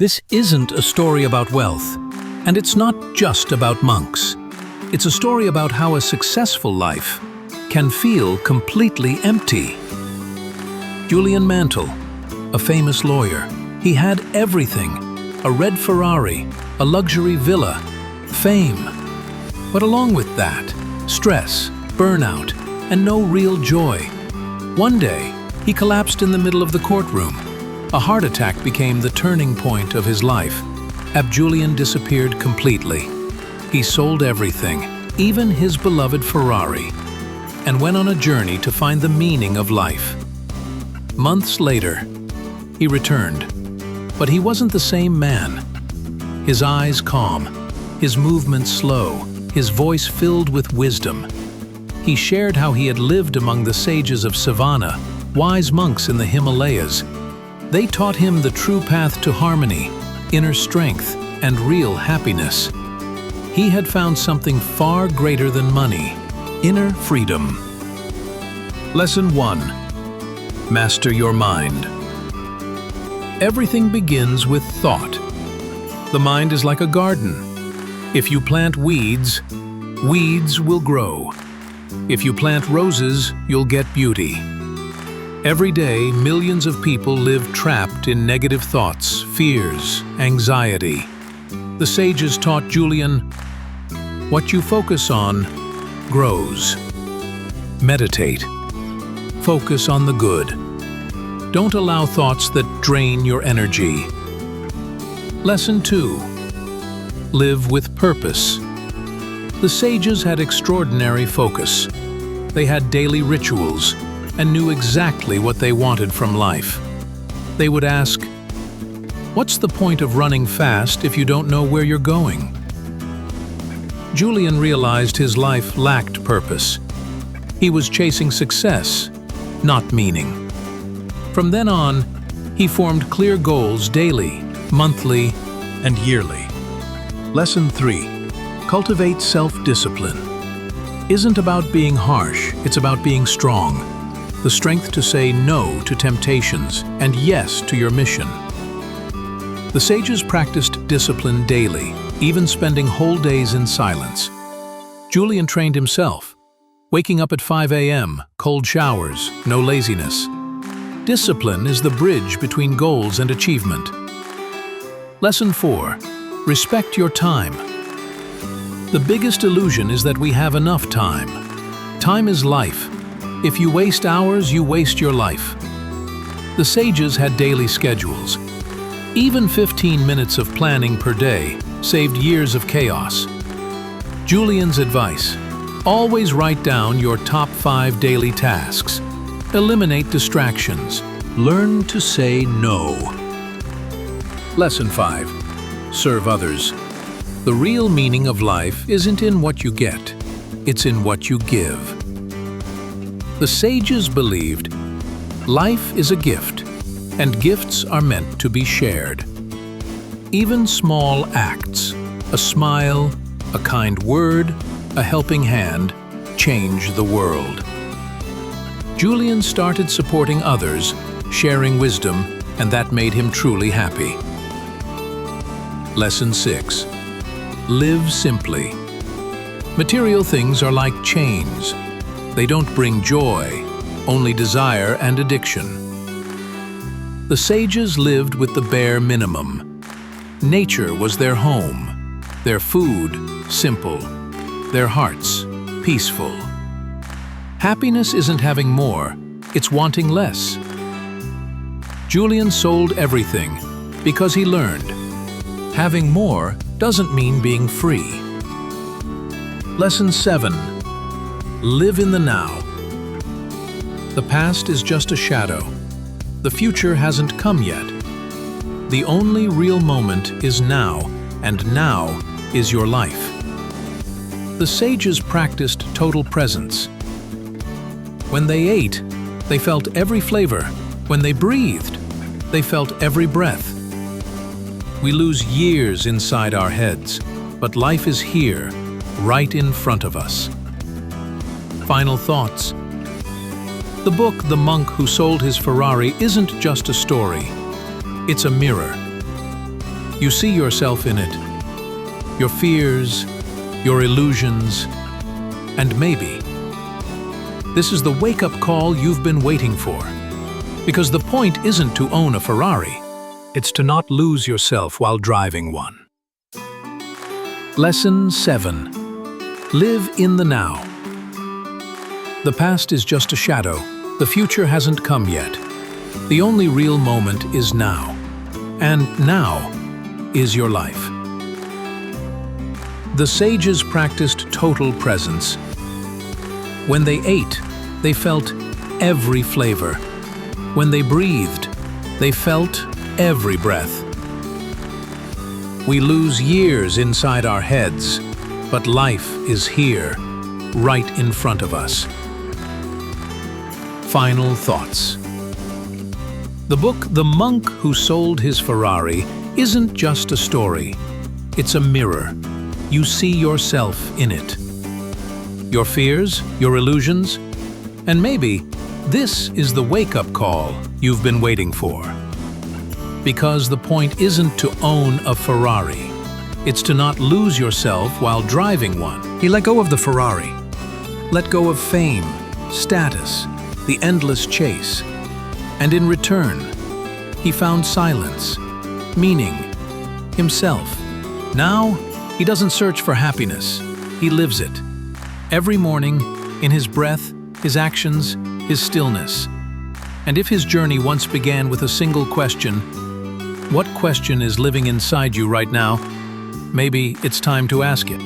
This isn't a story about wealth, and it's not just about monks. It's a story about how a successful life can feel completely empty. Julian Mantle, a famous lawyer, he had everything: a red Ferrari, a luxury villa, fame. But along with that, stress, burnout, and no real joy. One day, he collapsed in the middle of the courtroom. A heart attack became the turning point of his life. Julian disappeared completely. He sold everything, even his beloved Ferrari, and went on a journey to find the meaning of life. Months later, he returned, but he wasn't the same man. His eyes calm, his movements slow, his voice filled with wisdom. He shared how he had lived among the sages of Savannah, wise monks in the Himalayas. They taught him the true path to harmony, inner strength, and real happiness. He had found something far greater than money: inner freedom. Lesson 1. Master your mind. Everything begins with thought. The mind is like a garden. If you plant weeds, weeds will grow. If you plant roses, you'll get beauty. Every day, millions of people live trapped in negative thoughts, fears, anxiety. The sages taught Julian, what you focus on grows. Meditate. Focus on the good. Don't allow thoughts that drain your energy. Lesson 2. Live with purpose. The sages had extraordinary focus. They had daily rituals and knew exactly what they wanted from life. They would ask, "What's the point of running fast if you don't know where you're going?" Julian realized his life lacked purpose. He was chasing success, not meaning. From then on, he formed clear goals daily, monthly, and yearly. Lesson 3. Cultivate self-discipline. Isn't about being harsh, it's about being strong. The strength to say no to temptations and yes to your mission. The sages practiced discipline daily, even spending whole days in silence. Julian trained himself, waking up at 5 a.m., cold showers, no laziness. Discipline is the bridge between goals and achievement. Lesson 4. Respect your time. The biggest illusion is that we have enough time. Time is life. If you waste hours, you waste your life. The sages had daily schedules. Even 15 minutes of planning per day saved years of chaos. Julian's advice: always write down your top 5 daily tasks. Eliminate distractions. Learn to say no. Lesson 5. Serve others. The real meaning of life isn't in what you get, it's in what you give. The sages believed life is a gift, and gifts are meant to be shared. Even small acts, a smile, a kind word, a helping hand, change the world. Julian started supporting others, sharing wisdom, and that made him truly happy. Lesson 6. Live simply. Material things are like chains. They don't bring joy, only desire and addiction. The sages lived with the bare minimum. Nature was their home, their food simple, their hearts peaceful. Happiness isn't having more, it's wanting less. Julian sold everything because he learned having more doesn't mean being free. Lesson 7. Live in the now. The past is just a shadow. The future hasn't come yet. The only real moment is now, and now is your life. The sages practiced total presence. When they ate, they felt every flavor. When they breathed, they felt every breath. We lose years inside our heads, but life is here, right in front of us. Final thoughts. The book The Monk Who Sold His Ferrari isn't just a story. It's a mirror. You see yourself in it. Your fears, your illusions, and maybe this is the wake-up call you've been waiting for. Because the point isn't to own a Ferrari, it's to not lose yourself while driving one. Lesson 7. Live in the now. The past is just a shadow. The future hasn't come yet. The only real moment is now. And now is your life. The sages practiced total presence. When they ate, they felt every flavor. When they breathed, they felt every breath. We lose years inside our heads, but life is here, right in front of us. Final thoughts. The book The Monk Who Sold His Ferrari isn't just a story. It's a mirror. You see yourself in it. Your fears, your illusions, and maybe this is the wake-up call you've been waiting for. Because the point isn't to own a Ferrari. It's to not lose yourself while driving one. He let go of the Ferrari. Let go of fame, status, the endless chase. And in return, he found silence, meaning, himself. Now, he doesn't search for happiness. He lives it. Every morning, in his breath, his actions, his stillness. And if his journey once began with a single question, what question is living inside you right now? Maybe it's time to ask it.